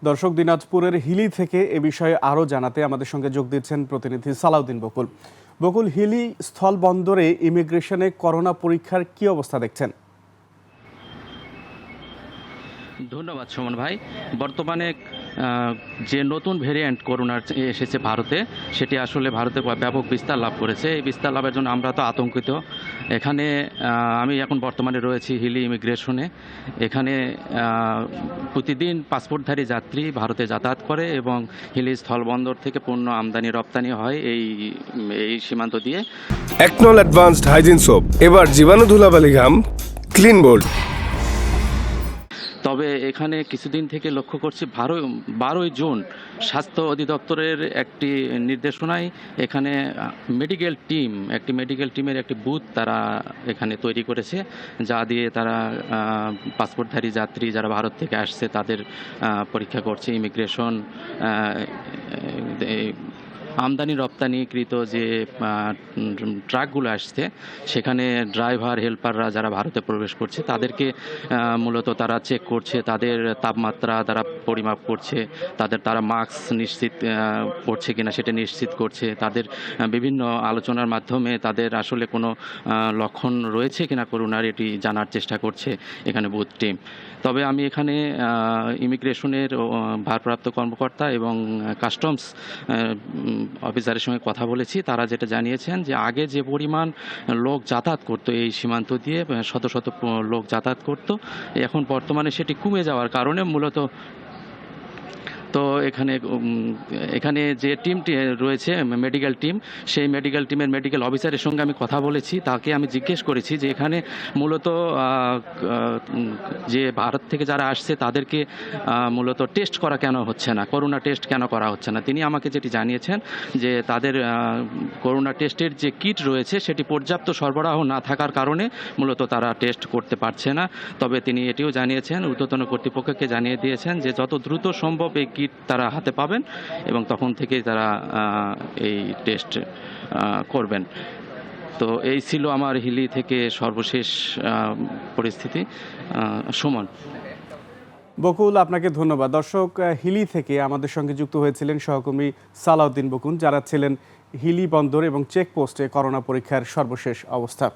দর্শক, দিনাজপুরের হিলি থেকে এ বিষয়ে আরও জানাতে আমাদের সঙ্গে যোগ দিচ্ছেন প্রতিনিধি সালাউদ্দিন বকুল। বকুল, হিলি স্থলবন্দরে ইমিগ্রেশনে করোনা পরীক্ষার কি অবস্থা দেখছেন? ধন্যবাদ সুমন ভাই। বর্তমানে যে নতুন ভেরিয়েন্ট করোনার এসেছে ভারতে, সেটি আসলে ভারতে ব্যাপক বিস্তার লাভ করেছে। এই বিস্তার লাভের জন্য আমরা তো আতঙ্কিত। এখানে আমি এখন বর্তমানে রয়েছি হিলি ইমিগ্রেশনে। এখানে প্রতিদিন পাসপোর্টধারী যাত্রী ভারতে যাতায়াত করে এবং হিলি স্থলবন্দর থেকে পণ্য আমদানি রপ্তানি হয় এই সীমান্ত দিয়ে। একনল অ্যাডভান্সড হাইজিন সোপ, এবার জীবাণু ধুলাবালি ঘাম ক্লিন বোল্ড। তবে এখানে কিছুদিন থেকে লক্ষ্য করছি 12ই জুন স্বাস্থ্য অধিদপ্তরের একটি নির্দেশনায় এখানে মেডিকেল টিমের একটি বুথ তারা এখানে তৈরি করেছে, যা দিয়ে তারা পাসপোর্টধারী যাত্রী যারা ভারত থেকে আসছে তাদের পরীক্ষা করছে। ইমিগ্রেশন আমদানি রপ্তানিকৃত যে ট্রাকগুলো আসছে, সেখানে ড্রাইভার হেল্পাররা যারা ভারতে প্রবেশ করছে তাদেরকে মূলত তারা চেক করছে, তাদের তাপমাত্রা তারা পরিমাপ করছে, তারা মাস্ক নিশ্চিত করছে কিনা সেটা নিশ্চিত করছে, তাদের বিভিন্ন আলোচনার মাধ্যমে তাদের আসলে কোনো লক্ষণ রয়েছে কিনা করোনার এটি জানার চেষ্টা করছে এখানে বুথ টিম। তবে আমি এখানে ইমিগ্রেশনের ভারপ্রাপ্ত কর্মকর্তা এবং কাস্টমস অফিসারের সঙ্গে কথা বলেছি। তারা যেটা জানিয়েছেন যে আগে যে পরিমাণ লোক যাতায়াত করতো এই সীমান্ত দিয়ে, শত শত লোক যাতায়াত করতো, এখন বর্তমানে সেটি কমে যাওয়ার কারণে মূলত তো এখানে যে টিমটি রয়েছে মেডিকেল টিম, সেই মেডিকেল টিমের মেডিকেল অফিসারের সঙ্গে আমি কথা বলেছি। তাকে আমি জিজ্ঞেস করেছি যে এখানে মূলত যে ভারত থেকে যারা আসছে তাদেরকে মূলত টেস্ট করা কেন হচ্ছে না, করোনা টেস্ট কেন করা হচ্ছে না। তিনি আমাকে যেটি জানিয়েছেন যে তাদের করোনা টেস্টের যে কিট রয়েছে সেটি পর্যাপ্ত সরবরাহ না থাকার কারণে মূলত তারা টেস্ট করতে পারছে না। তবে তিনি এটিও জানিয়েছেন, ঊর্ধ্বতন কর্তৃপক্ষকে জানিয়ে দিয়েছেন যে যত দ্রুত সম্ভব এই কিট তারা হাতে পাবেন এবং তখন থেকেই তারা এই টেস্ট করবেন। তো এই ছিল আমার হিলি থেকে সর্বশেষ পরিস্থিতি। সুমন। বকুল, আপনাকে ধন্যবাদ। দর্শক, হিলি থেকে আমাদের সঙ্গে যুক্ত হয়েছিলেন সহকর্মী সালাউদ্দিন বকুল, যারা ছিলেন হিলি বন্দর এবং চেকপোস্টে করোনা পরীক্ষার সর্বশেষ অবস্থা।